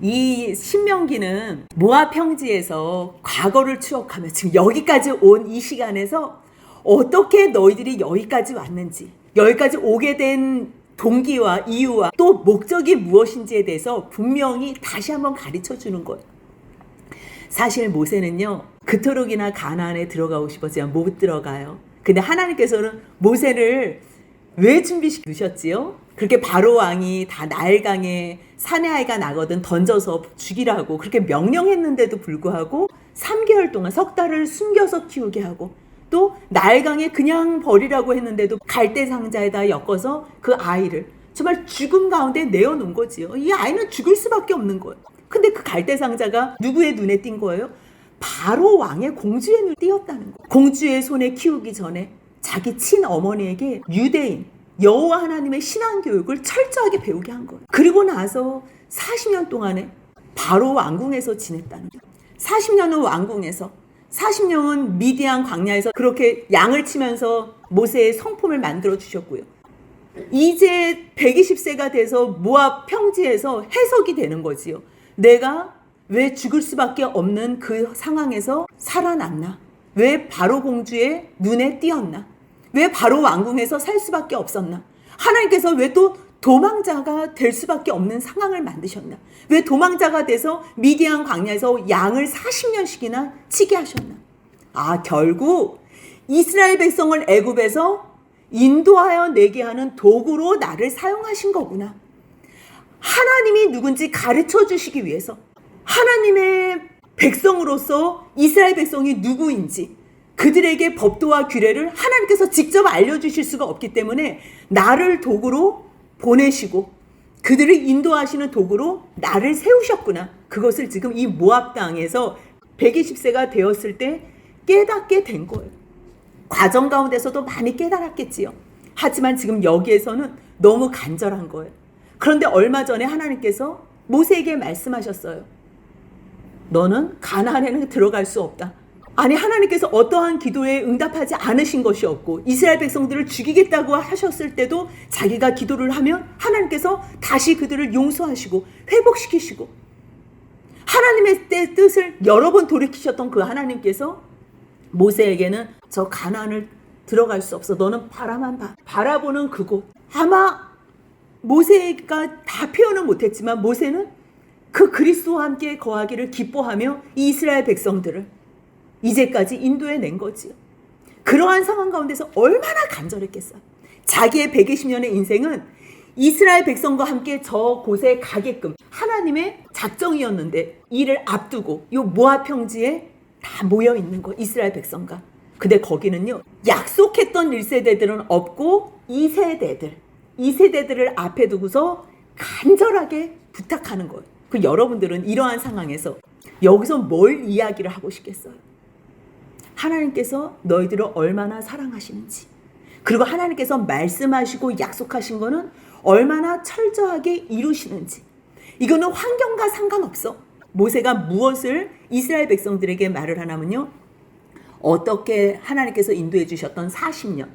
이 신명기는 모압 평지에서 과거를 추억하며 지금 여기까지 온 이 시간에서 어떻게 너희들이 여기까지 왔는지, 여기까지 오게 된 동기와 이유와 또 목적이 무엇인지에 대해서 분명히 다시 한번 가르쳐 주는 거예요. 사실 모세는요, 그토록이나 가나안에 들어가고 싶었지만 못 들어가요. 근데 하나님께서는 모세를 왜 준비시키셨지요? 그렇게 바로 왕이 다 나일강에 사내 아이가 나거든 던져서 죽이라고 그렇게 명령했는데도 불구하고 3개월 동안 석 달을 숨겨서 키우게 하고, 또 나일강에 그냥 버리라고 했는데도 갈대 상자에다 엮어서 그 아이를 정말 죽음 가운데 내어놓은 거지요. 이 아이는 죽을 수밖에 없는 거예요. 근데 그 갈대 상자가 누구의 눈에 띈 거예요? 바로 왕의 공주의 눈에 띄었다는 거예요. 공주의 손에 키우기 전에 자기 친어머니에게 유대인 여호와 하나님의 신앙 교육을 철저하게 배우게 한 거예요. 그리고 나서 40년 동안에 바로 왕궁에서 지냈다는 거예요. 40년은 왕궁에서, 40년은 미디안 광야에서 그렇게 양을 치면서 모세의 성품을 만들어 주셨고요. 이제 120세가 돼서 모압 평지에서 해석이 되는 거지요. 내가 왜 죽을 수밖에 없는 그 상황에서 살아났나? 왜 바로 공주의 눈에 띄었나? 왜 바로 왕궁에서 살 수밖에 없었나? 하나님께서 왜 또 도망자가 될 수밖에 없는 상황을 만드셨나? 왜 도망자가 돼서 미디안 광야에서 양을 40년씩이나 치게 하셨나? 결국 이스라엘 백성을 애굽에서 인도하여 내게 하는 도구로 나를 사용하신 거구나. 하나님이 누군지 가르쳐 주시기 위해서, 하나님의 백성으로서 이스라엘 백성이 누구인지 그들에게 법도와 규례를 하나님께서 직접 알려주실 수가 없기 때문에 나를 도구로 보내시고 그들을 인도하시는 도구로 나를 세우셨구나. 그것을 지금 이 모압 땅에서 120세가 되었을 때 깨닫게 된 거예요. 과정 가운데서도 많이 깨달았겠지요. 하지만 지금 여기에서는 너무 간절한 거예요. 그런데 얼마 전에 하나님께서 모세에게 말씀하셨어요. 너는 가나안에는 들어갈 수 없다. 아니, 하나님께서 어떠한 기도에 응답하지 않으신 것이 없고 이스라엘 백성들을 죽이겠다고 하셨을 때도 자기가 기도를 하면 하나님께서 다시 그들을 용서하시고 회복시키시고, 하나님의 뜻을 여러 번 돌이키셨던 그 하나님께서 모세에게는 저 가나안을 들어갈 수 없어. 너는 바라만 봐. 바라보는 그곳. 아마 모세가 다 표현은 못했지만 모세는 그 그리스도와 함께 거하기를 기뻐하며 이 이스라엘 백성들을 이제까지 인도해 낸 거지요. 그러한 상황 가운데서 얼마나 간절했겠어요. 자기의 120년의 인생은 이스라엘 백성과 함께 저 곳에 가게끔 하나님의 작정이었는데 이를 앞두고 이 모압 평지에 다 모여 있는 거, 이스라엘 백성과. 근데 거기는요, 약속했던 1세대들은 없고 2세대들을 앞에 두고서 간절하게 부탁하는 거예요. 그 여러분들은 이러한 상황에서 여기서 뭘 이야기를 하고 싶겠어요? 하나님께서 너희들을 얼마나 사랑하시는지, 그리고 하나님께서 말씀하시고 약속하신 거는 얼마나 철저하게 이루시는지. 이거는 환경과 상관없어. 모세가 무엇을 이스라엘 백성들에게 말을 하냐면요, 어떻게 하나님께서 인도해 주셨던 40년,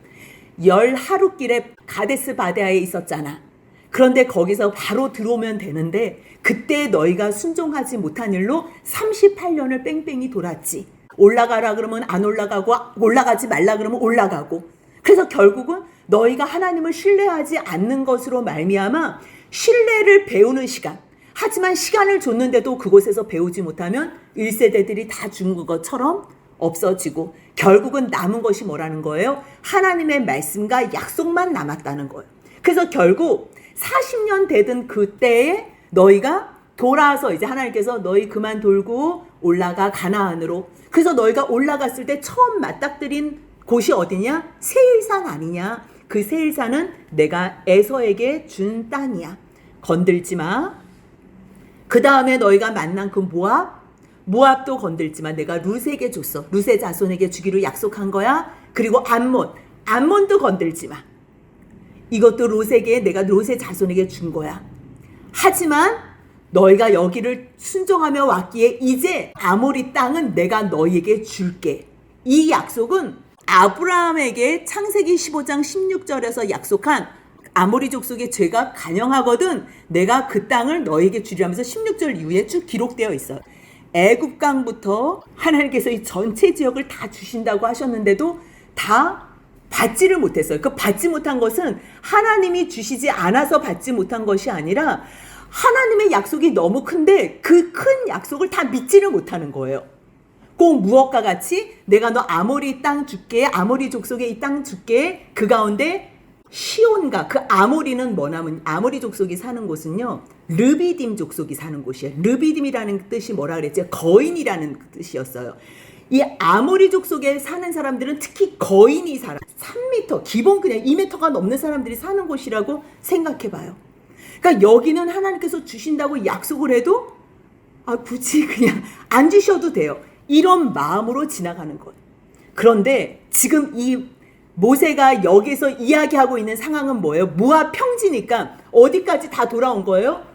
10하루길에 가데스 바데아에 있었잖아. 그런데 거기서 바로 들어오면 되는데 그때 너희가 순종하지 못한 일로 38년을 뺑뺑이 돌았지. 올라가라 그러면 안 올라가고, 올라가지 말라 그러면 올라가고. 그래서 결국은 너희가 하나님을 신뢰하지 않는 것으로 말미암아 신뢰를 배우는 시간, 하지만 시간을 줬는데도 그곳에서 배우지 못하면 1세대들이 다 죽은 것처럼 없어지고 결국은 남은 것이 뭐라는 거예요? 하나님의 말씀과 약속만 남았다는 거예요. 그래서 결국 40년 되던 그때에 너희가 돌아서 이제 하나님께서 너희 그만 돌고 올라가 가나안으로. 그래서 너희가 올라갔을 때 처음 맞닥뜨린 곳이 어디냐? 세일산 아니냐? 그 세일산은 내가 에서에게 준 땅이야. 건들지 마. 그 다음에 너희가 만난 그 모압도 건들지 마. 내가 룻에게 줬어. 룻의 자손에게 주기로 약속한 거야. 그리고 암몬도 건들지 마. 이것도 롯에게, 내가 롯의 자손에게 준 거야. 하지만 너희가 여기를 순종하며 왔기에 이제 아모리 땅은 내가 너희에게 줄게. 이 약속은 아브라함에게 창세기 15장 16절에서 약속한 아모리 족속의 죄가 간영하거든 내가 그 땅을 너에게 주리라면서 16절 이후에 쭉 기록되어 있어요. 애굽강부터 하나님께서 이 전체 지역을 다 주신다고 하셨는데도 다 받지를 못했어요. 그 받지 못한 것은 하나님이 주시지 않아서 받지 못한 것이 아니라 하나님의 약속이 너무 큰데 그 큰 약속을 다 믿지를 못하는 거예요. 꼭 무엇과 같이 내가 너 아모리 땅 줄게, 아모리 족속의 이 땅 줄게. 그 가운데 시온과 그 아모리는 뭐냐면 아모리 족속이 사는 곳은요 르비딤 족속이 사는 곳이에요. 르비딤이라는 뜻이 뭐라 그랬죠? 거인이라는 뜻이었어요. 이 아모리 족속에 사는 사람들은 특히 거인이 살아. 3m, 기본 그냥 2m가 넘는 사람들이 사는 곳이라고 생각해 봐요. 그러니까 여기는 하나님께서 주신다고 약속을 해도 굳이 그냥 안 주셔도 돼요. 이런 마음으로 지나가는 것. 그런데 지금 이 모세가 여기서 이야기하고 있는 상황은 뭐예요? 모압 평지니까 어디까지 다 돌아온 거예요?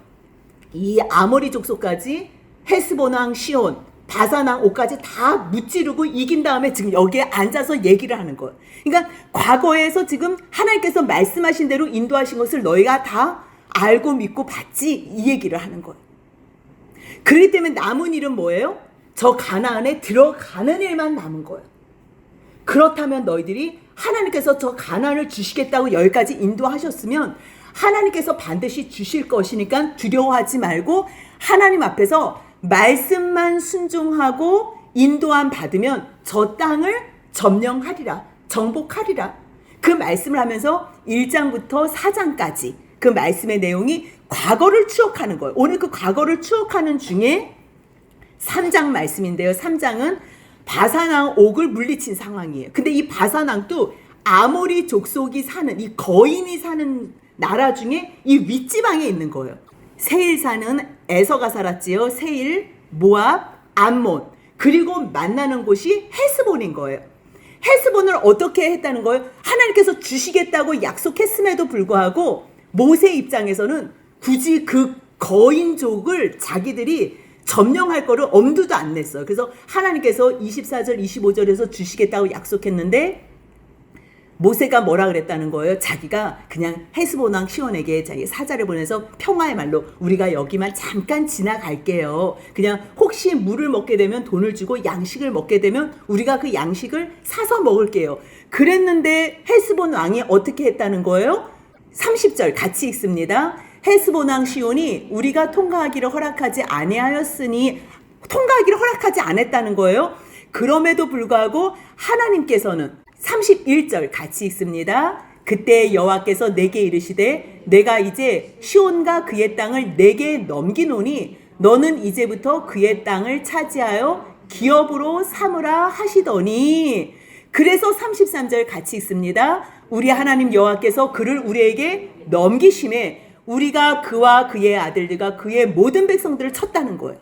이 아모리 족속까지 헤스본 왕 시온, 바산 왕 옥까지 다 무찌르고 이긴 다음에 지금 여기에 앉아서 얘기를 하는 거예요. 그러니까 과거에서 지금 하나님께서 말씀하신 대로 인도하신 것을 너희가 다 알고 믿고 봤지 이 얘기를 하는 거예요. 그렇기 때문에 남은 일은 뭐예요? 저 가나안에 들어가는 일만 남은 거예요. 그렇다면 너희들이 하나님께서 저 가나안을 주시겠다고 여기까지 인도하셨으면 하나님께서 반드시 주실 것이니까 두려워하지 말고 하나님 앞에서 말씀만 순종하고 인도함 받으면 저 땅을 점령하리라, 정복하리라. 그 말씀을 하면서 1장부터 4장까지 그 말씀의 내용이 과거를 추억하는 거예요. 오늘 그 과거를 추억하는 중에 3장 말씀인데요. 3장은 바산왕 옥을 물리친 상황이에요. 근데 이 바산왕도 아모리 족속이 사는 이 거인이 사는 나라 중에 이 윗지방에 있는 거예요. 세일사는 에서가 살았지요. 세일, 모압, 암몬. 그리고 만나는 곳이 헤스본인 거예요. 헤스본을 어떻게 했다는 거예요? 하나님께서 주시겠다고 약속했음에도 불구하고 모세 입장에서는 굳이 그 거인족을 자기들이 점령할 거를 엄두도 안 냈어요. 그래서 하나님께서 24절, 25절에서 주시겠다고 약속했는데 모세가 뭐라 그랬다는 거예요? 자기가 그냥 헤스본 왕 시온에게 자기 사자를 보내서 평화의 말로 우리가 여기만 잠깐 지나갈게요. 그냥 혹시 물을 먹게 되면 돈을 주고 양식을 먹게 되면 우리가 그 양식을 사서 먹을게요. 그랬는데 헤스본 왕이 어떻게 했다는 거예요? 30절 같이 읽습니다. 헤스본 왕 시온이 우리가 통과하기를 허락하지 아니하였으니 통과하기를 허락하지 않았다는 거예요. 그럼에도 불구하고 하나님께서는 31절 같이 읽습니다. 그때 여호와께서 내게 이르시되 내가 이제 시온과 그의 땅을 내게 넘기노니 너는 이제부터 그의 땅을 차지하여 기업으로 삼으라 하시더니 그래서 33절 같이 읽습니다. 우리 하나님 여호와께서 그를 우리에게 넘기심에 우리가 그와 그의 아들들과 그의 모든 백성들을 쳤다는 거예요.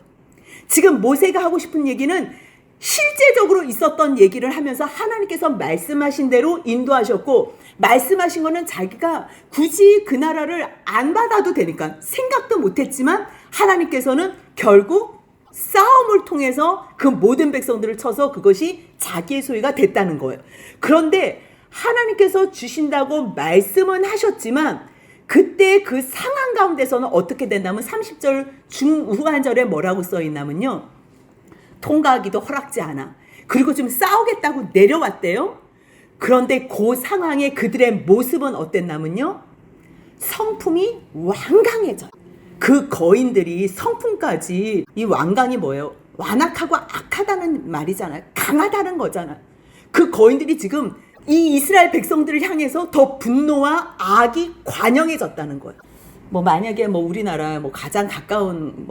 지금 모세가 하고 싶은 얘기는 실제적으로 있었던 얘기를 하면서 하나님께서 말씀하신 대로 인도하셨고 말씀하신 거는 자기가 굳이 그 나라를 안 받아도 되니까 생각도 못했지만 하나님께서는 결국 싸움을 통해서 그 모든 백성들을 쳐서 그것이 자기의 소유가 됐다는 거예요. 그런데 하나님께서 주신다고 말씀은 하셨지만 그때 그 상황 가운데서는 어떻게 된다면 30절 중후반절에 뭐라고 써있냐면요. 통과하기도 허락지 않아. 그리고 좀 싸우겠다고 내려왔대요. 그런데 그 상황에 그들의 모습은 어땠냐면요. 성품이 완강해져요. 그 거인들이 성품까지 이 완강이 뭐예요? 완악하고 악하다는 말이잖아요. 강하다는 거잖아요. 그 거인들이 지금 이 이스라엘 백성들을 향해서 더 분노와 악이 관영해졌다는 거예요. 만약에 우리나라 가장 가까운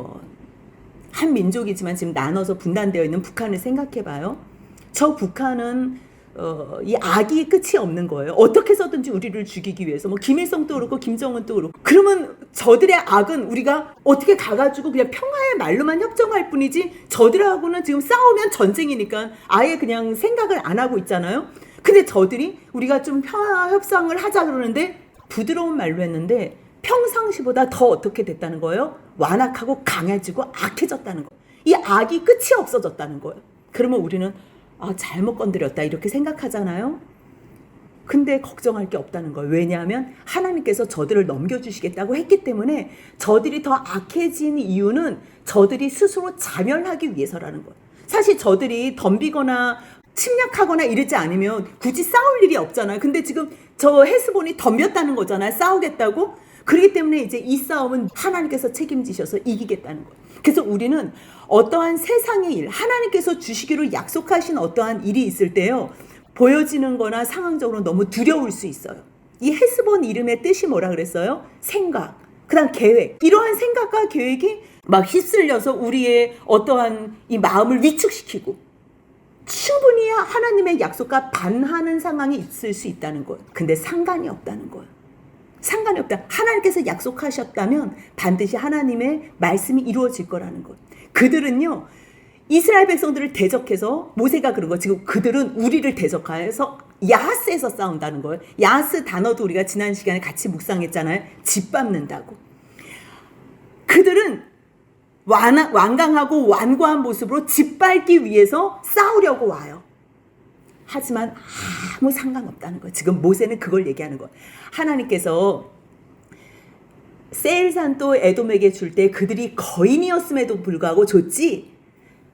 한 민족이지만 지금 나눠서 분단되어 있는 북한을 생각해봐요. 저 북한은 이 악이 끝이 없는 거예요. 어떻게 해서든지 우리를 죽이기 위해서 김일성도 그렇고 김정은도 그렇고 그러면 저들의 악은 우리가 어떻게 가가지고 그냥 평화의 말로만 협정할 뿐이지 저들하고는 지금 싸우면 전쟁이니까 아예 그냥 생각을 안 하고 있잖아요. 근데 저들이 우리가 좀 평화 협상을 하자 그러는데 부드러운 말로 했는데 평상시보다 더 어떻게 됐다는 거예요? 완악하고 강해지고 악해졌다는 거예요. 이 악이 끝이 없어졌다는 거예요. 그러면 우리는 잘못 건드렸다 이렇게 생각하잖아요. 근데 걱정할 게 없다는 거예요. 왜냐하면 하나님께서 저들을 넘겨주시겠다고 했기 때문에 저들이 더 악해진 이유는 저들이 스스로 자멸하기 위해서라는 거예요. 사실 저들이 덤비거나 침략하거나 이러지 않으면 굳이 싸울 일이 없잖아요. 근데 지금 저 헤스본이 덤볐다는 거잖아요. 싸우겠다고. 그렇기 때문에 이제 이 싸움은 하나님께서 책임지셔서 이기겠다는 거예요. 그래서 우리는 어떠한 세상의 일, 하나님께서 주시기로 약속하신 어떠한 일이 있을 때요, 보여지는 거나 상황적으로 너무 두려울 수 있어요. 이 헤스본 이름의 뜻이 뭐라 그랬어요? 생각, 그다음 계획. 이러한 생각과 계획이 막 휩쓸려서 우리의 어떠한 이 마음을 위축시키고 충분히 하나님의 약속과 반하는 상황이 있을 수 있다는 거예요. 근데 상관이 없다는 거예요. 상관이 없다. 하나님께서 약속하셨다면 반드시 하나님의 말씀이 이루어질 거라는 거예요. 그들은요, 이스라엘 백성들을 대적해서, 모세가 그런 거, 지금 그들은 우리를 대적해서 야하스에서 싸운다는 거예요. 야하스 단어도 우리가 지난 시간에 같이 묵상했잖아요. 짓밟는다고. 그들은 완강하고 완고한 모습으로 짓밟기 위해서 싸우려고 와요. 하지만 아무 상관없다는 거예요. 지금 모세는 그걸 얘기하는 거예요. 하나님께서 세일산도 에돔에게 줄 때 그들이 거인이었음에도 불구하고 줬지,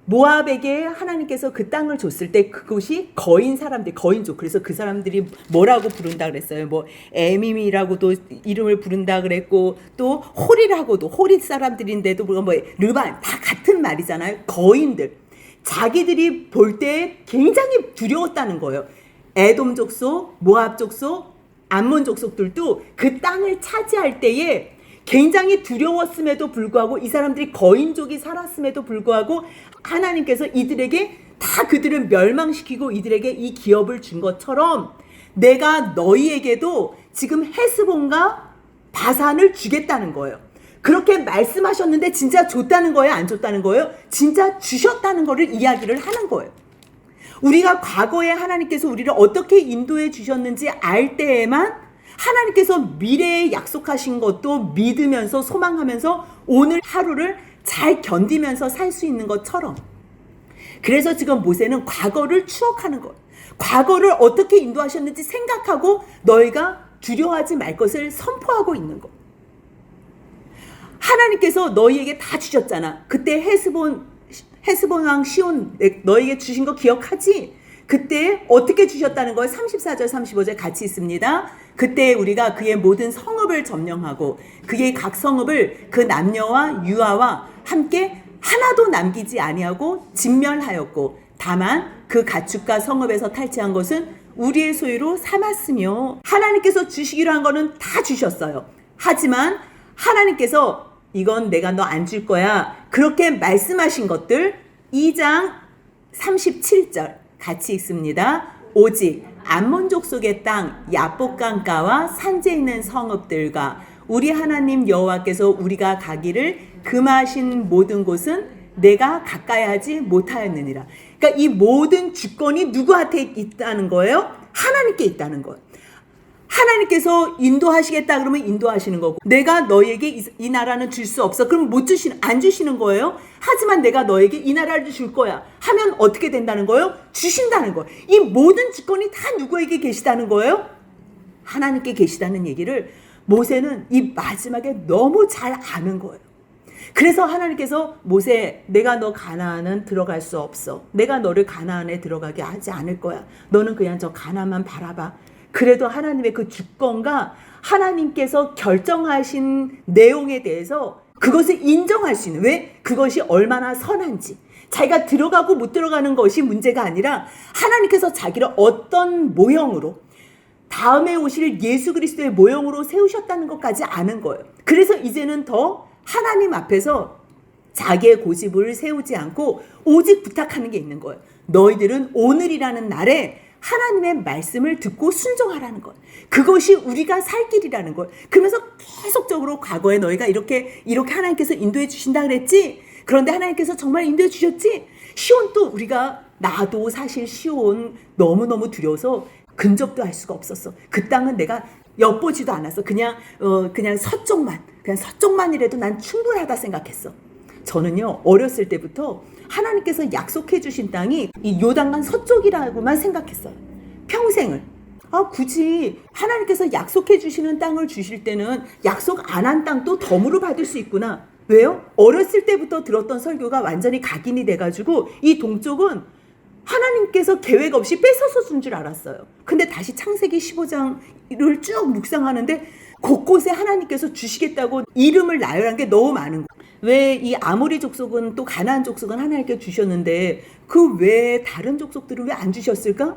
모압에게 하나님께서 그 땅을 줬을 때 그곳이 거인 사람들, 거인족. 그래서 그 사람들이 뭐라고 부른다 그랬어요. 뭐 에밈이라고도 이름을 부른다 그랬고, 또 홀이라고도, 홀이 사람들인데도 뭐 르반, 다 같은 말이잖아요. 거인들. 자기들이 볼 때 굉장히 두려웠다는 거예요. 에돔 족속, 모압 족속, 암몬 족속들도 그 땅을 차지할 때에 굉장히 두려웠음에도 불구하고, 이 사람들이 거인족이 살았음에도 불구하고 하나님께서 이들에게 다 그들을 멸망시키고 이들에게 이 기업을 준 것처럼 내가 너희에게도 지금 헤스본과 바산을 주겠다는 거예요. 그렇게 말씀하셨는데 진짜 줬다는 거예요? 안 줬다는 거예요? 진짜 주셨다는 거를 이야기를 하는 거예요. 우리가 과거에 하나님께서 우리를 어떻게 인도해 주셨는지 알 때에만 하나님께서 미래에 약속하신 것도 믿으면서 소망하면서 오늘 하루를 잘 견디면서 살 수 있는 것처럼, 그래서 지금 모세는 과거를 추억하는 것, 과거를 어떻게 인도하셨는지 생각하고 너희가 두려워하지 말 것을 선포하고 있는 것. 하나님께서 너희에게 다 주셨잖아. 그때 헤스본 왕 시온 너희에게 주신 거 기억하지? 그때 어떻게 주셨다는 걸 34절 35절 같이 있습니다. 그때 우리가 그의 모든 성읍을 점령하고 그의 각 성읍을 그 남녀와 유아와 함께 하나도 남기지 아니하고 진멸하였고, 다만 그 가축과 성읍에서 탈취한 것은 우리의 소유로 삼았으며, 하나님께서 주시기로 한 거는 다 주셨어요. 하지만 하나님께서 이건 내가 너 안 줄 거야, 그렇게 말씀하신 것들 2장 37절 같이 읽습니다. 오직 암몬 족속의 땅 야복 강가와 산지에 있는 성읍들과 우리 하나님 여호와께서 우리가 가기를 금하신 모든 곳은 내가 가까이 하지 못하였느니라. 그러니까 이 모든 주권이 누구한테 있다는 거예요? 하나님께 있다는 거예요. 하나님께서 인도하시겠다 그러면 인도하시는 거고, 내가 너에게 이 나라는 줄 수 없어 그럼 안 주시는 거예요. 하지만 내가 너에게 이 나라를 줄 거야 하면 어떻게 된다는 거예요? 주신다는 거예요. 이 모든 주권이 다 누구에게 계시다는 거예요? 하나님께 계시다는 얘기를 모세는 이 마지막에 너무 잘 아는 거예요. 그래서 하나님께서 모세, 내가 너 가나안은 들어갈 수 없어. 내가 너를 가나안에 들어가게 하지 않을 거야. 너는 그냥 저 가나안만 바라봐. 그래도 하나님의 그 주권과 하나님께서 결정하신 내용에 대해서 그것을 인정할 수 있는, 왜? 그것이 얼마나 선한지. 자기가 들어가고 못 들어가는 것이 문제가 아니라 하나님께서 자기를 어떤 모형으로, 다음에 오실 예수 그리스도의 모형으로 세우셨다는 것까지 아는 거예요. 그래서 이제는 더 하나님 앞에서 자기의 고집을 세우지 않고 오직 부탁하는 게 있는 거예요. 너희들은 오늘이라는 날에 하나님의 말씀을 듣고 순종하라는 것. 그것이 우리가 살 길이라는 것. 그러면서 계속적으로 과거에 너희가 이렇게 하나님께서 인도해 주신다 그랬지? 그런데 하나님께서 정말 인도해 주셨지? 시온도 나도 사실 시온 너무너무 두려워서 근접도 할 수가 없었어. 그 땅은 내가 엿보지도 않았어. 그냥 서쪽만이라도 난 충분하다 생각했어. 저는요, 어렸을 때부터 하나님께서 약속해 주신 땅이 이 요단강 서쪽이라고만 생각했어요. 평생을. 굳이 하나님께서 약속해 주시는 땅을 주실 때는 약속 안 한 땅도 덤으로 받을 수 있구나. 왜요? 어렸을 때부터 들었던 설교가 완전히 각인이 돼가지고 이 동쪽은 하나님께서 계획 없이 뺏어서 준 줄 알았어요. 근데 다시 창세기 15장을 쭉 묵상하는데 곳곳에 하나님께서 주시겠다고 이름을 나열한 게 너무 많은 거예요. 왜 이 아모리 족속은 또 가나안 족속은 하나님께 주셨는데 그 외에 다른 족속들은 왜 안 주셨을까?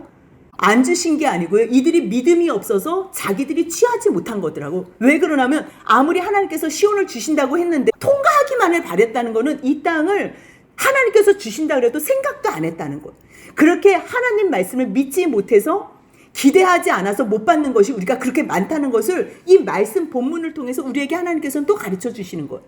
안 주신 게 아니고요. 이들이 믿음이 없어서 자기들이 취하지 못한 거더라고. 왜 그러냐면 아무리 하나님께서 시온을 주신다고 했는데 통과하기만을 바랬다는 거는 이 땅을 하나님께서 주신다 그래도 생각도 안 했다는 것. 그렇게 하나님 말씀을 믿지 못해서 기대하지 않아서 못 받는 것이 우리가 그렇게 많다는 것을 이 말씀 본문을 통해서 우리에게 하나님께서는 또 가르쳐 주시는 거예요.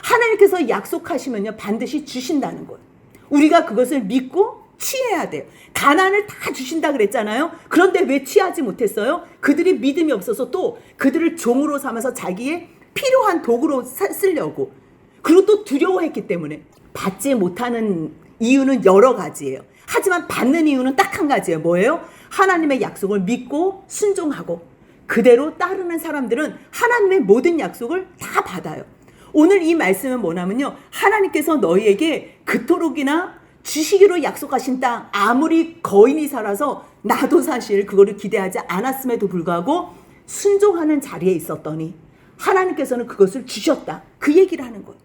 하나님께서 약속하시면요 반드시 주신다는 거예요. 우리가 그것을 믿고 취해야 돼요. 가난을 다 주신다 그랬잖아요. 그런데 왜 취하지 못했어요? 그들이 믿음이 없어서 또 그들을 종으로 삼아서 자기의 필요한 도구로 쓰려고, 그리고 또 두려워했기 때문에. 받지 못하는 이유는 여러 가지예요. 하지만 받는 이유는 딱 한 가지예요. 뭐예요? 하나님의 약속을 믿고 순종하고 그대로 따르는 사람들은 하나님의 모든 약속을 다 받아요. 오늘 이 말씀은 뭐냐면요, 하나님께서 너희에게 그토록이나 주시기로 약속하신 땅, 아무리 거인이 살아서 나도 사실 그거를 기대하지 않았음에도 불구하고 순종하는 자리에 있었더니 하나님께서는 그것을 주셨다. 그 얘기를 하는 거예요.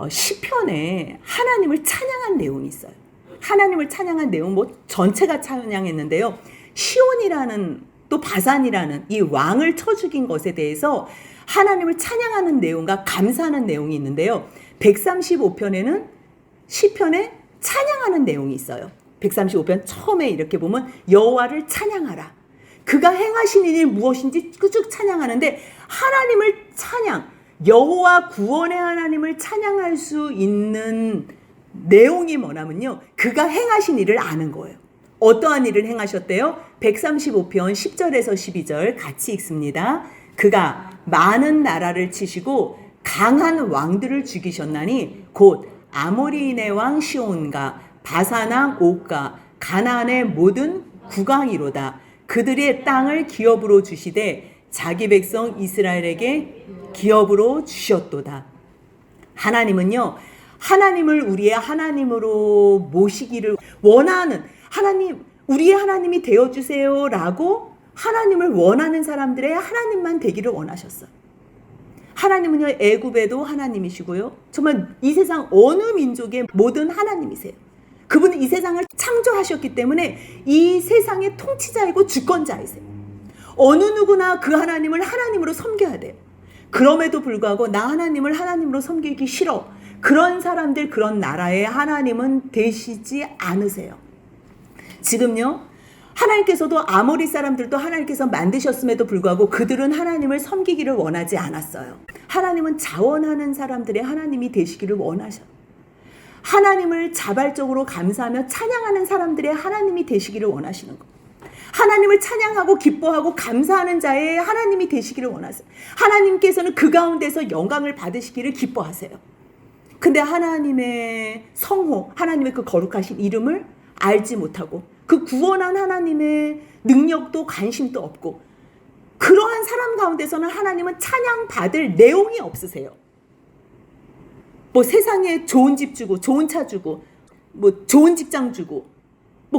시편에 하나님을 찬양한 내용이 있어요. 하나님을 찬양한 내용 전체가 찬양했는데요. 시온이라는 또 바산이라는 이 왕을 쳐 죽인 것에 대해서 하나님을 찬양하는 내용과 감사하는 내용이 있는데요. 135편에는 시편에 찬양하는 내용이 있어요. 135편 처음에 이렇게 보면 여호와를 찬양하라. 그가 행하신 일이 무엇인지 쭉 찬양하는데 하나님을 찬양, 여호와 구원의 하나님을 찬양할 수 있는 내용이 뭐냐면요, 그가 행하신 일을 아는 거예요. 어떠한 일을 행하셨대요? 135편 10절에서 12절 같이 읽습니다. 그가 많은 나라를 치시고 강한 왕들을 죽이셨나니 곧 아모리인의 왕 시온과 바산 왕 옥과 가나안의 모든 국왕이로다. 그들의 땅을 기업으로 주시되 자기 백성 이스라엘에게 기업으로 주셨도다. 하나님은요, 하나님을 우리의 하나님으로 모시기를 원하는, 하나님, 우리의 하나님이 되어주세요 라고 하나님을 원하는 사람들의 하나님만 되기를 원하셨어요. 하나님은요, 애굽에도 하나님이시고요, 정말 이 세상 어느 민족의 모든 하나님이세요. 그분은 이 세상을 창조하셨기 때문에 이 세상의 통치자이고 주권자이세요. 어느 누구나 그 하나님을 하나님으로 섬겨야 돼요. 그럼에도 불구하고 나 하나님을 하나님으로 섬기기 싫어, 그런 사람들, 그런 나라의 하나님은 되시지 않으세요. 지금요, 하나님께서도 아모리 사람들도 하나님께서 만드셨음에도 불구하고 그들은 하나님을 섬기기를 원하지 않았어요. 하나님은 자원하는 사람들의 하나님이 되시기를 원하셔. 하나님을 자발적으로 감사하며 찬양하는 사람들의 하나님이 되시기를 원하시는 것. 하나님을 찬양하고 기뻐하고 감사하는 자의 하나님이 되시기를 원하세요. 하나님께서는 그 가운데서 영광을 받으시기를 기뻐하세요. 근데 하나님의 성호, 하나님의 그 거룩하신 이름을 알지 못하고 그 구원한 하나님의 능력도 관심도 없고 그러한 사람 가운데서는 하나님은 찬양받을 내용이 없으세요. 세상에 좋은 집 주고 좋은 차 주고 좋은 직장 주고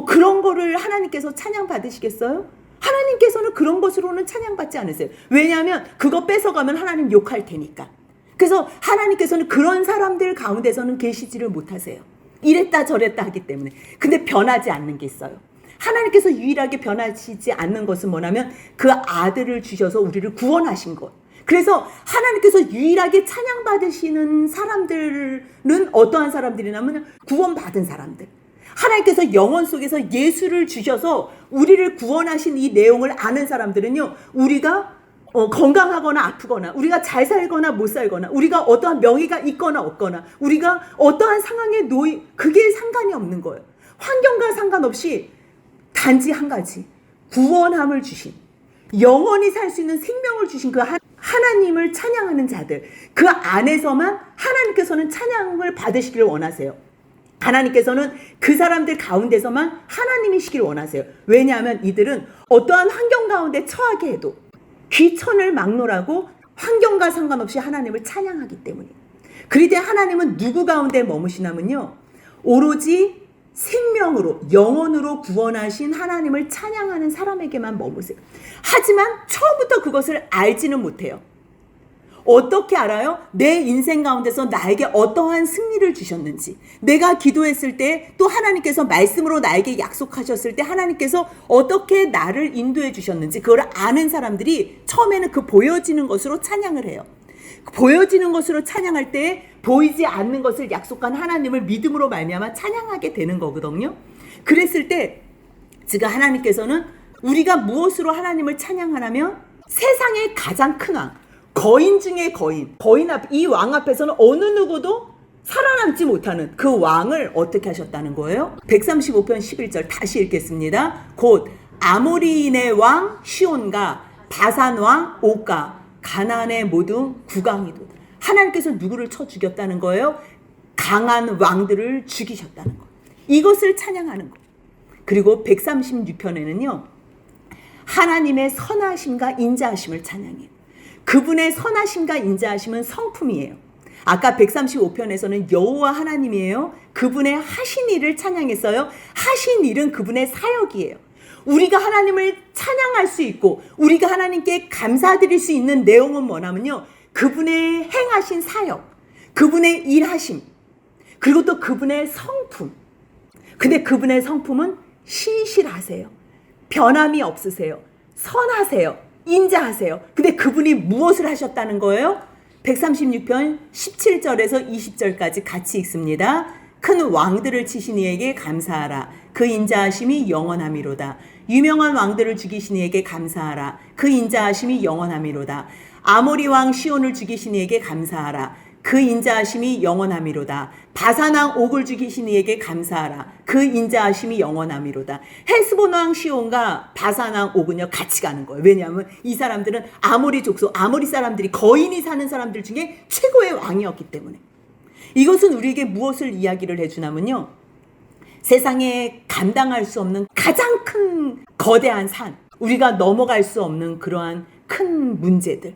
그런 거를 하나님께서 찬양받으시겠어요? 하나님께서는 그런 것으로는 찬양받지 않으세요. 왜냐하면 그거 뺏어가면 하나님 욕할 테니까. 그래서 하나님께서는 그런 사람들 가운데서는 계시지를 못하세요. 이랬다 저랬다 하기 때문에. 근데 변하지 않는 게 있어요. 하나님께서 유일하게 변하시지 않는 것은 뭐냐면 그 아들을 주셔서 우리를 구원하신 것. 그래서 하나님께서 유일하게 찬양받으시는 사람들은 어떠한 사람들이냐면 구원받은 사람들. 하나님께서 영혼 속에서 예수를 주셔서 우리를 구원하신 이 내용을 아는 사람들은요, 우리가 건강하거나 아프거나, 우리가 잘 살거나 못 살거나, 우리가 어떠한 명예가 있거나 없거나, 우리가 어떠한 상황에 그게 상관이 없는 거예요. 환경과 상관없이 단지 한 가지, 구원함을 주신, 영원히 살 수 있는 생명을 주신 그 하나님을 찬양하는 자들, 그 안에서만 하나님께서는 찬양을 받으시기를 원하세요. 하나님께서는 그 사람들 가운데서만 하나님이시길 원하세요. 왜냐하면 이들은 어떠한 환경 가운데 처하게 해도 귀천을 막론하고 환경과 상관없이 하나님을 찬양하기 때문이에요. 그리되 하나님은 누구 가운데 머무시냐면요, 오로지 생명으로 영원으로 구원하신 하나님을 찬양하는 사람에게만 머무세요. 하지만 처음부터 그것을 알지는 못해요. 어떻게 알아요? 내 인생 가운데서 나에게 어떠한 승리를 주셨는지, 내가 기도했을 때 또 하나님께서 말씀으로 나에게 약속하셨을 때 하나님께서 어떻게 나를 인도해 주셨는지 그걸 아는 사람들이 처음에는 그 보여지는 것으로 찬양을 해요. 보여지는 것으로 찬양할 때 보이지 않는 것을 약속한 하나님을 믿음으로 말미암아 찬양하게 되는 거거든요. 그랬을 때 지금 하나님께서는 우리가 무엇으로 하나님을 찬양하냐면 세상의 가장 큰 왕, 거인 중에 거인 앞, 이 왕 앞에서는 어느 누구도 살아남지 못하는 그 왕을 어떻게 하셨다는 거예요? 135편 11절 다시 읽겠습니다. 곧 아모리인의 왕 시온과 바산 왕 옥과 가나안의 모든 국왕이도. 하나님께서 누구를 쳐 죽였다는 거예요? 강한 왕들을 죽이셨다는 거. 이것을 찬양하는 거. 그리고 136편에는요, 하나님의 선하심과 인자하심을 찬양해요. 그분의 선하심과 인자하심은 성품이에요. 아까 135편에서는 여호와 하나님이에요. 그분의 하신 일을 찬양했어요. 하신 일은 그분의 사역이에요. 우리가 하나님을 찬양할 수 있고 우리가 하나님께 감사드릴 수 있는 내용은 뭐냐면요, 그분의 행하신 사역, 그분의 일하심, 그리고 또 그분의 성품. 근데 그분의 성품은 신실하세요. 변함이 없으세요. 선하세요. 인자하세요. 근데 그분이 무엇을 하셨다는 거예요? 136편 17절에서 20절까지 같이 읽습니다. 큰 왕들을 치신 이에게 감사하라. 그 인자하심이 영원함이로다. 유명한 왕들을 죽이신 이에게 감사하라. 그 인자하심이 영원함이로다. 아모리 왕 시온을 죽이신 이에게 감사하라. 그 인자하심이 영원함이로다. 바산 왕 옥을 죽이신 이에게 감사하라. 그 인자하심이 영원함이로다. 헤스본 왕 시온과 바산 왕 옥은요 같이 가는 거예요. 왜냐하면 이 사람들은 아모리 족속, 아모리 사람들이 거인이 사는 사람들 중에 최고의 왕이었기 때문에. 이것은 우리에게 무엇을 이야기를 해주냐면요, 세상에 감당할 수 없는 가장 큰 거대한 산, 우리가 넘어갈 수 없는 그러한 큰 문제들,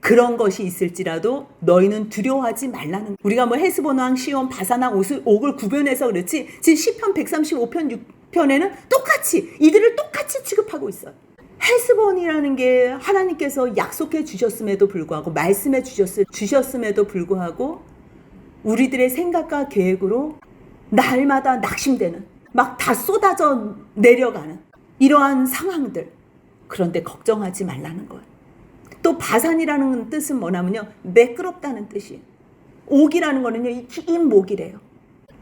그런 것이 있을지라도 너희는 두려워하지 말라는. 우리가 뭐 헤스본 왕 시온 바산 왕 옥을 구별해서 그렇지 지금 시편 135편 6편에는 똑같이 이들을 똑같이 취급하고 있어요. 헤스본이라는 게 하나님께서 약속해 주셨음에도 불구하고 말씀해 주셨음에도 불구하고 우리들의 생각과 계획으로 날마다 낙심되는, 막 다 쏟아져 내려가는 이러한 상황들. 그런데 걱정하지 말라는 거예요. 또 바산이라는 뜻은 뭐냐면요, 매끄럽다는 뜻이에요. 옥이라는 거는요, 이 긴 목이래요.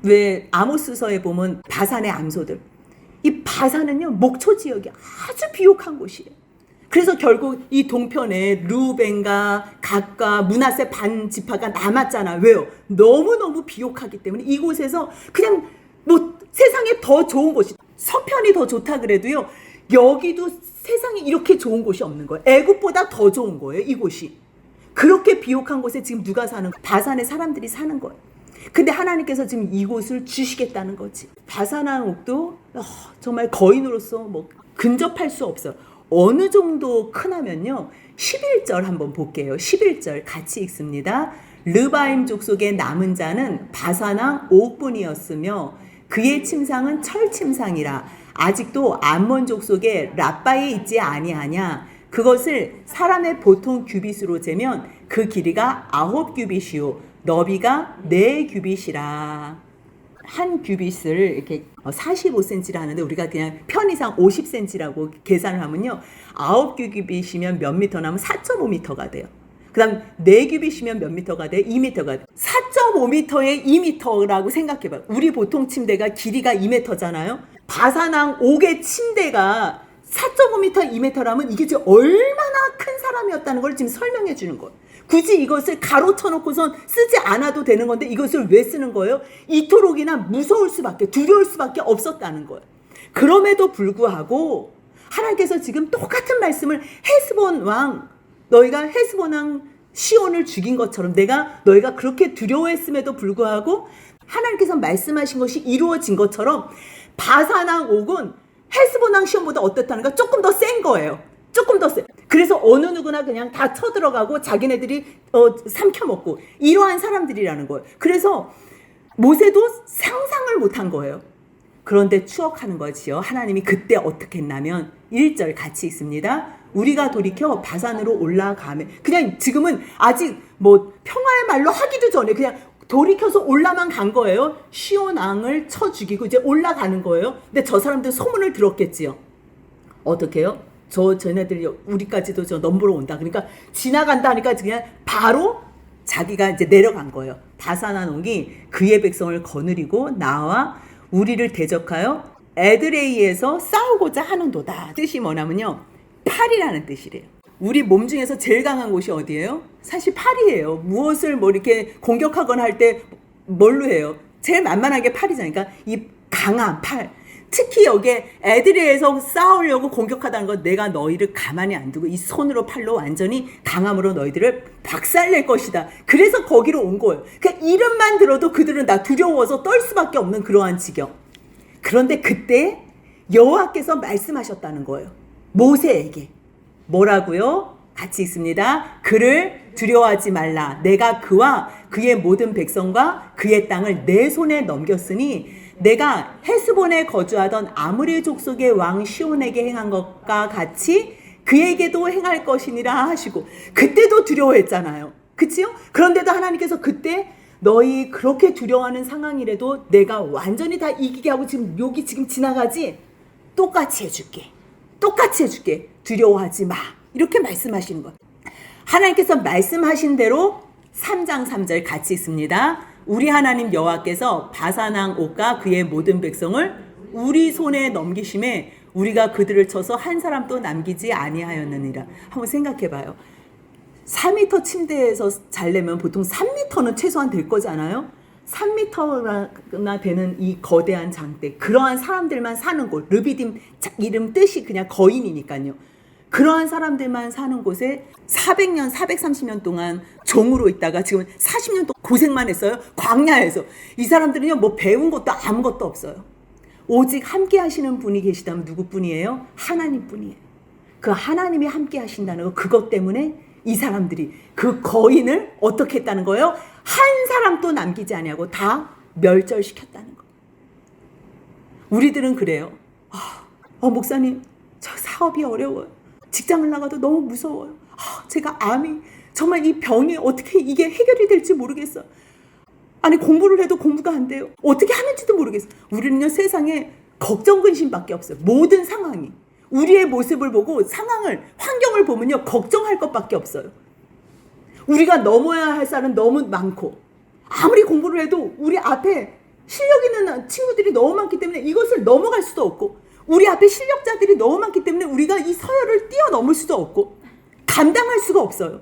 왜 아모스서에 보면 바산의 암소들, 이 바산은요 목초 지역이 아주 비옥한 곳이에요. 그래서 결국 이 동편에 루벤과 갓과 므낫세 반 지파가 남았잖아. 왜요? 너무너무 비옥하기 때문에 이곳에서 그냥 뭐 세상에 더 좋은 곳이, 서편이 더 좋다 그래도요, 여기도 세상에 이렇게 좋은 곳이 없는 거예요. 애굽보다 더 좋은 거예요, 이곳이. 그렇게 비옥한 곳에 지금 누가 사는 거예요? 바산의 사람들이 사는 거예요. 근데 하나님께서 지금 이곳을 주시겠다는 거지. 바산한 옥도 정말 거인으로서 뭐 근접할 수 없어요. 어느 정도 크냐면요, 11절 한번 볼게요. 11절 같이 읽습니다. 르바임 족속의 남은 자는 바산왕 옥뿐이었으며 그의 침상은 철침상이라. 아직도 암몬 족속의 랍바에 있지 아니하냐. 그것을 사람의 보통 규빗으로 재면 그 길이가 9규빗이요 너비가 4규빗이라. 한 규빗을 이렇게 45cm를 하는데 우리가 그냥 편의상 50cm라고 계산을 하면요, 9규빗이면 몇 미터 나면 4.5m가 돼요. 그 다음 4규빗이면 몇 미터가 돼요? 2m가 돼요. 4.5m에 2m라고 생각해봐요. 우리 보통 침대가 길이가 2m잖아요. 바산왕 옥의 침대가 4.5m, 2m라면 이게 지금 얼마나 큰 사람이었다는 걸 지금 설명해 주는 거예요. 굳이 이것을 가로쳐 놓고선 쓰지 않아도 되는 건데 이것을 왜 쓰는 거예요? 이토록이나 무서울 수밖에, 두려울 수밖에 없었다는 거예요. 그럼에도 불구하고 하나님께서 지금 똑같은 말씀을 헤스본 왕, 너희가 헤스본 왕 시온을 죽인 것처럼 너희가 그렇게 두려워했음에도 불구하고 하나님께서 말씀하신 것이 이루어진 것처럼 바산왕 옥은 헤스본왕 시온보다 어떻다는가? 조금 더 센 거예요. 조금 더 세. 그래서 어느 누구나 그냥 다 쳐들어가고 자기네들이 삼켜먹고 이러한 사람들이라는 거예요. 그래서 모세도 상상을 못한 거예요. 그런데 추억하는 거지요. 하나님이 그때 어떻게 했냐면 1절 같이 읽습니다. 우리가 돌이켜 바산으로 올라가면, 그냥 지금은 아직 뭐 평화의 말로 하기도 전에 그냥 돌이켜서 올라만 간 거예요. 시온 왕을 쳐 죽이고 이제 올라가는 거예요. 근데 저 사람들 소문을 들었겠지요. 어떻게 해요? 쟤네들이 우리까지도 저 넘보러 온다. 그러니까 지나간다 하니까 그냥 바로 자기가 이제 내려간 거예요. 바산한 옥이 그의 백성을 거느리고 나와 우리를 대적하여 에드레이에서 싸우고자 하는도다. 뜻이 뭐냐면요, 팔이라는 뜻이래요. 우리 몸 중에서 제일 강한 곳이 어디예요? 사실 팔이에요. 무엇을 뭐 이렇게 공격하거나 할 때 뭘로 해요? 제일 만만한 게 팔이잖아요. 그러니까 이 강한 팔. 특히 여기에 애들에서 싸우려고 공격하다는 건 내가 너희를 가만히 안 두고 이 손으로 팔로 완전히 강함으로 너희들을 박살낼 것이다. 그래서 거기로 온 거예요. 그러니까 이름만 들어도 그들은 다 두려워서 떨 수밖에 없는 그러한 지경. 그런데 그때 여호와께서 말씀하셨다는 거예요. 모세에게. 뭐라고요? 같이 읽습니다. 그를 두려워하지 말라. 내가 그와 그의 모든 백성과 그의 땅을 내 손에 넘겼으니 내가 헤스본에 거주하던 아므리 족속의 왕 시온에게 행한 것과 같이 그에게도 행할 것이니라 하시고, 그때도 두려워했잖아요. 그치요? 그런데도 하나님께서 그때 너희 그렇게 두려워하는 상황이라도 내가 완전히 다 이기게 하고 지금 여기 지금 지나가지? 똑같이 해줄게. 똑같이 해줄게. 두려워하지 마. 이렇게 말씀하시는 거예요. 하나님께서 말씀하신 대로 3장 3절 같이 있습니다. 우리 하나님 여호와께서 바산왕 옥과 그의 모든 백성을 우리 손에 넘기심에 우리가 그들을 쳐서 한 사람도 남기지 아니하였느니라. 한번 생각해봐요. 4m 침대에서 자려면 보통 3m는 최소한 될 거잖아요. 3m나 되는 이 거대한 장대, 그러한 사람들만 사는 곳, 르비딤 이름 뜻이 그냥 거인이니까요. 그러한 사람들만 사는 곳에 400년, 430년 동안 종으로 있다가 지금 40년 동안 고생만 했어요. 광야에서. 이 사람들은요, 뭐 배운 것도 아무것도 없어요. 오직 함께 하시는 분이 계시다면 누구뿐이에요? 하나님 뿐이에요. 그 하나님이 함께 하신다는 거, 그것 때문에 이 사람들이 그 거인을 어떻게 했다는 거예요? 한 사람도 남기지 아니하고 다 멸절시켰다는 거. 우리들은 그래요. 목사님, 저 사업이 어려워요. 직장을 나가도 너무 무서워요. 제가 암이 정말 이 병이 어떻게 이게 해결이 될지 모르겠어. 아니 공부를 해도 공부가 안 돼요. 어떻게 하는지도 모르겠어. 우리는요 세상에 걱정 근심밖에 없어요. 모든 상황이 우리의 모습을 보고 상황을 환경을 보면요 걱정할 것밖에 없어요. 우리가 넘어야 할 산은 너무 많고 아무리 공부를 해도 우리 앞에 실력 있는 친구들이 너무 많기 때문에 이것을 넘어갈 수도 없고 우리 앞에 실력자들이 너무 많기 때문에 우리가 이 서열을 뛰어넘을 수도 없고 감당할 수가 없어요.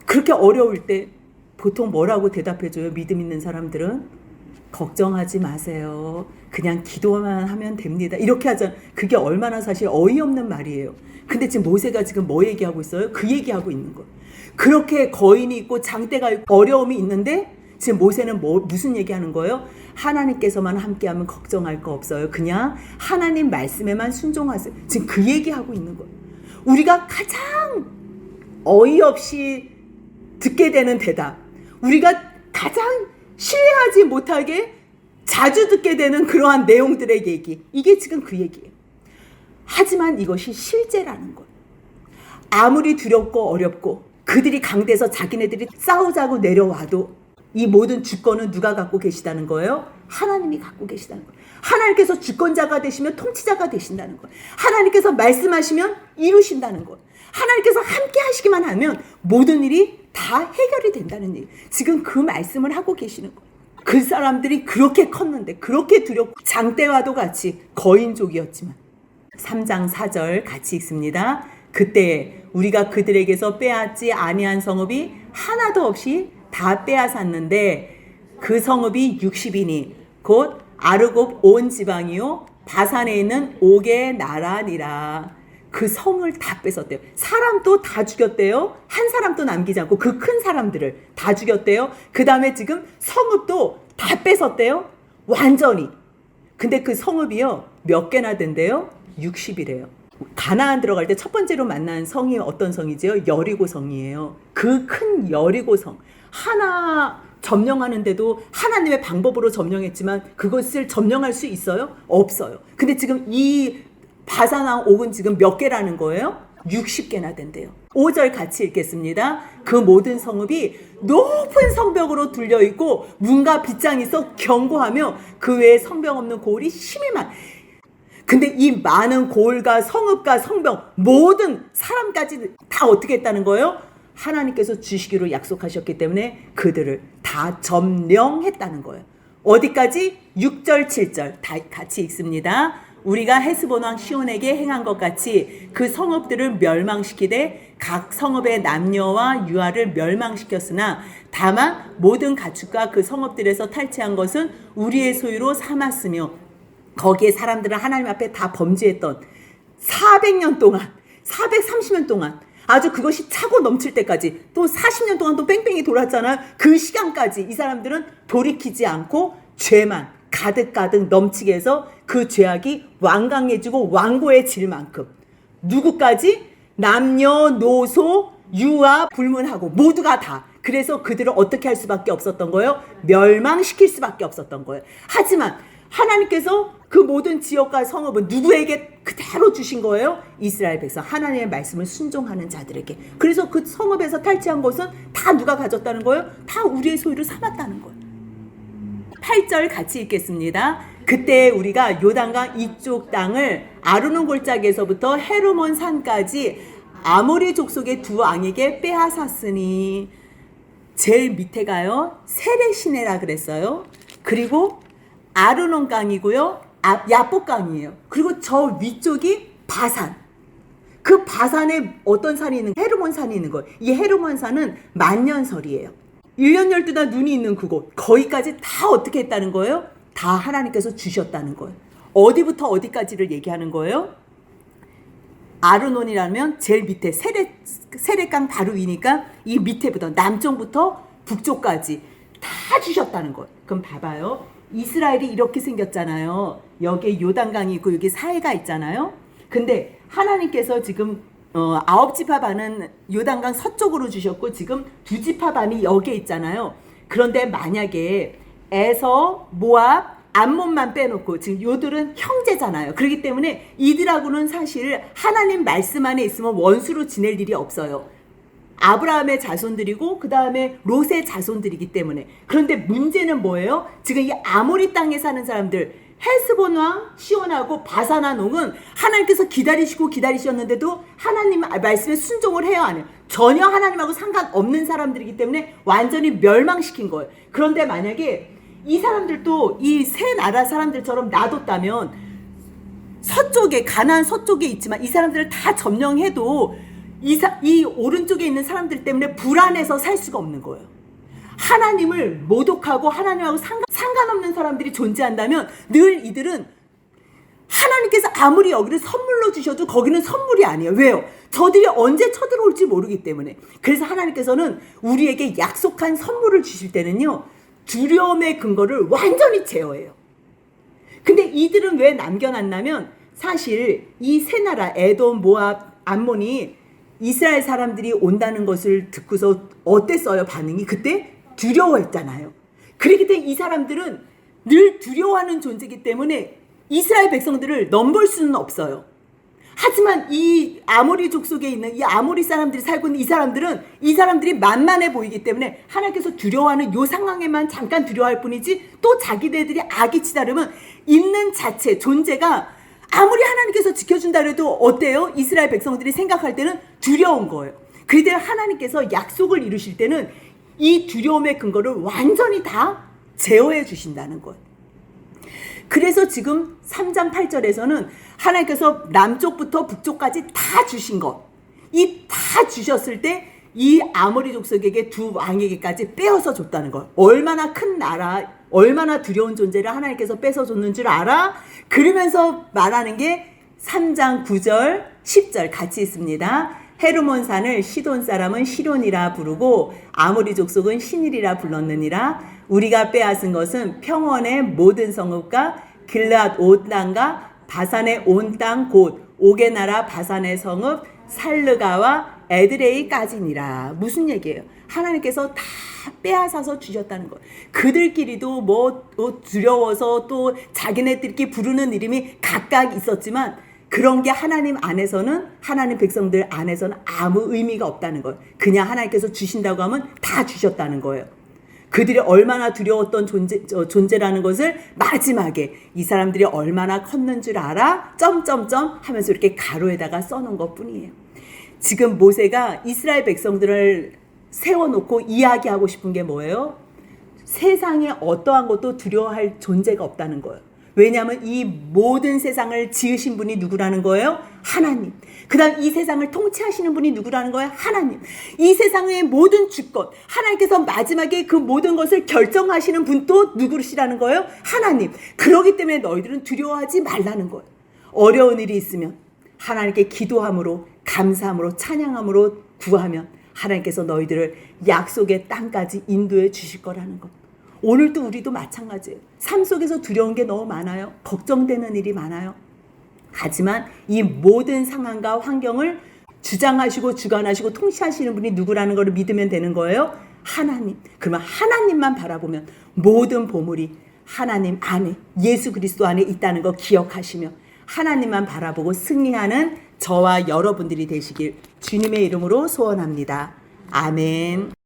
그렇게 어려울 때 보통 뭐라고 대답해줘요? 믿음 있는 사람들은 걱정하지 마세요. 그냥 기도만 하면 됩니다. 이렇게 하잖아요. 그게 얼마나 사실 어이없는 말이에요. 근데 지금 모세가 지금 뭐 얘기하고 있어요? 그 얘기하고 있는 거예요. 그렇게 거인이 있고 장대가 있고 어려움이 있는데 지금 모세는 무슨 얘기하는 거예요? 하나님께서만 함께하면 걱정할 거 없어요. 그냥 하나님 말씀에만 순종하세요. 지금 그 얘기하고 있는 거예요. 우리가 가장 어이없이 듣게 되는 대답, 우리가 가장 신뢰하지 못하게 자주 듣게 되는 그러한 내용들의 얘기, 이게 지금 그 얘기예요. 하지만 이것이 실제라는 거예요. 아무리 두렵고 어렵고 그들이 강대에서 자기네들이 싸우자고 내려와도 이 모든 주권은 누가 갖고 계시다는 거예요? 하나님이 갖고 계시다는 거예요. 하나님께서 주권자가 되시면 통치자가 되신다는 거예요. 하나님께서 말씀하시면 이루신다는 거예요. 하나님께서 함께 하시기만 하면 모든 일이 다 해결이 된다는 얘기예요. 지금 그 말씀을 하고 계시는 거예요. 그 사람들이 그렇게 컸는데 그렇게 두렵고 장대와도 같이 거인족이었지만 3장 4절 같이 읽습니다. 그때 우리가 그들에게서 빼앗지 아니한 성읍이 하나도 없이 다 빼앗았는데 그 성읍이 60이니 곧 아르곱 온 지방이요 바산에 있는 옥의 나라니라. 그 성을 다 뺏었대요. 사람도 다 죽였대요. 한 사람도 남기지 않고 그 큰 사람들을 다 죽였대요. 그 다음에 지금 성읍도 다 뺏었대요. 완전히. 근데 그 성읍이요, 몇 개나 된대요? 60이래요. 가나안 들어갈 때 첫 번째로 만난 성이 어떤 성이지요? 여리고 성이에요. 그 큰 여리고 성. 하나 점령하는데도 하나님의 방법으로 점령했지만 그것을 점령할 수 있어요? 없어요. 근데 지금 이 바산왕 옥은 지금 몇 개라는 거예요? 60개나 된대요. 5절 같이 읽겠습니다. 그 모든 성읍이 높은 성벽으로 둘려있고 문과 빗장이 있어 견고하며 그 외에 성벽 없는 고을이 심히 많. 근데 이 많은 고을과 성읍과 성벽 모든 사람까지 다 어떻게 했다는 거예요? 하나님께서 주시기로 약속하셨기 때문에 그들을 다 점령했다는 거예요. 어디까지? 6절 7절 다 같이 읽습니다. 우리가 헤스본 왕 시온에게 행한 것 같이 그 성읍들을 멸망시키되 각 성읍의 남녀와 유아를 멸망시켰으나 다만 모든 가축과 그 성읍들에서 탈취한 것은 우리의 소유로 삼았으며 거기에 사람들은 하나님 앞에 다 범죄했던 400년 동안 430년 동안 아주 그것이 차고 넘칠 때까지 또 40년 동안 또 뺑뺑이 돌았잖아요. 그 시간까지 이 사람들은 돌이키지 않고 죄만 가득가득 넘치게 해서 그 죄악이 완강해지고 완고해질 만큼 누구까지? 남녀노소 유아 불문하고 모두가 다. 그래서 그들을 어떻게 할 수밖에 없었던 거예요? 멸망시킬 수밖에 없었던 거예요. 하지만 하나님께서 그 모든 지역과 성읍은 누구에게 그대로 주신 거예요? 이스라엘 백성, 하나님의 말씀을 순종하는 자들에게. 그래서 그 성읍에서 탈취한 것은 다 누가 가졌다는 거예요? 다 우리의 소유를 삼았다는 거예요. 8절 같이 읽겠습니다. 그때 우리가 요단강 이쪽 땅을 아르논 골짜기에서부터 헤르몬 산까지 아모리 족속의 두 왕에게 빼앗았으니, 제일 밑에가요 세레시네라 그랬어요. 그리고 아르논 강이고요, 야복 강이에요. 그리고 저 위쪽이 바산. 그 바산에 어떤 산이 있는, 헤르몬 산이 있는 거예요. 이 헤르몬 산은 만년설이에요. 1년 12달 눈이 있는 그곳, 거기까지 다 어떻게 했다는 거예요? 다 하나님께서 주셨다는 거예요. 어디부터 어디까지를 얘기하는 거예요? 아르논이라면 제일 밑에 세렛강 바로 위니까 이 밑에부터 남쪽부터 북쪽까지 다 주셨다는 거예요. 그럼 봐봐요. 이스라엘이 이렇게 생겼잖아요. 여기에 요단강이 있고 여기 사해가 있잖아요. 근데 하나님께서 지금 9지파 반은 요단강 서쪽으로 주셨고 지금 2지파 반이 여기에 있잖아요. 그런데 만약에 에서, 모압, 암몬만 빼놓고 지금 요들은 형제잖아요. 그렇기 때문에 이들하고는 사실 하나님 말씀 안에 있으면 원수로 지낼 일이 없어요. 아브라함의 자손들이고 그 다음에 롯의 자손들이기 때문에. 그런데 문제는 뭐예요? 지금 이 아모리 땅에 사는 사람들, 헤스본 왕 시온하고 바산한 옥은 하나님께서 기다리셨는데도 하나님 말씀에 순종을 해요, 안 해요? 전혀 하나님하고 상관없는 사람들이기 때문에 완전히 멸망시킨 거예요. 그런데 만약에 이 사람들도 이 세 나라 사람들처럼 놔뒀다면, 서쪽에, 가나안 서쪽에 있지만 이 사람들을 다 점령해도 이 오른쪽에 있는 사람들 때문에 불안해서 살 수가 없는 거예요. 하나님을 모독하고 하나님하고 상관없는 사람들이 존재한다면 늘 이들은 하나님께서 아무리 여기를 선물로 주셔도 거기는 선물이 아니에요. 왜요? 저들이 언제 쳐들어올지 모르기 때문에. 그래서 하나님께서는 우리에게 약속한 선물을 주실 때는요, 두려움의 근거를 완전히 제어해요. 근데 이들은 왜 남겨놨냐면, 사실 이 세 나라 에돔, 모압, 암몬이 이스라엘 사람들이 온다는 것을 듣고서 어땠어요? 반응이 그때 두려워했잖아요. 그렇기 때문에 이 사람들은 늘 두려워하는 존재이기 때문에 이스라엘 백성들을 넘볼 수는 없어요. 하지만 이 아모리 족속에 있는 이 아모리 사람들이 살고 있는 이 사람들이 만만해 보이기 때문에 하나님께서 두려워하는 요 상황에만 잠깐 두려워할 뿐이지, 또 자기네들이 악이 치다르면 있는 자체 존재가 아무리 하나님께서 지켜준다 해도 어때요? 이스라엘 백성들이 생각할 때는 두려운 거예요. 그런데 하나님께서 약속을 이루실 때는 이 두려움의 근거를 완전히 다 제어해 주신다는 거예요. 그래서 지금 3장 8절에서는 하나님께서 남쪽부터 북쪽까지 다 주신 것, 이 다 주셨을 때 이 아모리 족속에게 두 왕에게까지 빼어서 줬다는 거예요. 얼마나 큰 나라, 얼마나 두려운 존재를 하나님께서 뺏어 줬는 줄 알아? 그러면서 말하는 게 3장 9절 10절 같이 있습니다. 헤르몬 산을 시돈 사람은 시론이라 부르고 아모리 족속은 시닐이라 불렀느니라. 우리가 빼앗은 것은 평원의 모든 성읍과 길앗 온 땅과 바산의 온 땅 곧 옥의 나라 바산의 성읍 살르가와 에드레이까지니라. 무슨 얘기예요? 하나님께서 다 빼앗아서 주셨다는 거예요. 그들끼리도 뭐 두려워서 또 자기네들끼리 부르는 이름이 각각 있었지만 그런 게 하나님 안에서는, 하나님 백성들 안에서는 아무 의미가 없다는 거예요. 그냥 하나님께서 주신다고 하면 다 주셨다는 거예요. 그들이 얼마나 두려웠던 존재라는 것을 마지막에 이 사람들이 얼마나 컸는 줄 알아? 점점점 하면서 이렇게 가로에다가 써놓은 것 뿐이에요. 지금 모세가 이스라엘 백성들을 세워놓고 이야기하고 싶은 게 뭐예요? 세상에 어떠한 것도 두려워할 존재가 없다는 거예요. 왜냐하면 이 모든 세상을 지으신 분이 누구라는 거예요? 하나님. 그 다음 이 세상을 통치하시는 분이 누구라는 거예요? 하나님. 이 세상의 모든 주권, 하나님께서 마지막에 그 모든 것을 결정하시는 분도 누구시라는 거예요? 하나님. 그렇기 때문에 너희들은 두려워하지 말라는 거예요. 어려운 일이 있으면 하나님께 기도함으로, 감사함으로, 찬양함으로 구하면 하나님께서 너희들을 약속의 땅까지 인도해 주실 거라는 것. 오늘도 우리도 마찬가지예요. 삶 속에서 두려운 게 너무 많아요. 걱정되는 일이 많아요. 하지만 이 모든 상황과 환경을 주장하시고 주관하시고 통치하시는 분이 누구라는 걸 믿으면 되는 거예요? 하나님. 그러면 하나님만 바라보면 모든 보물이 하나님 안에, 예수 그리스도 안에 있다는 거 기억하시며 하나님만 바라보고 승리하는 저와 여러분들이 되시길 주님의 이름으로 소원합니다. 아멘.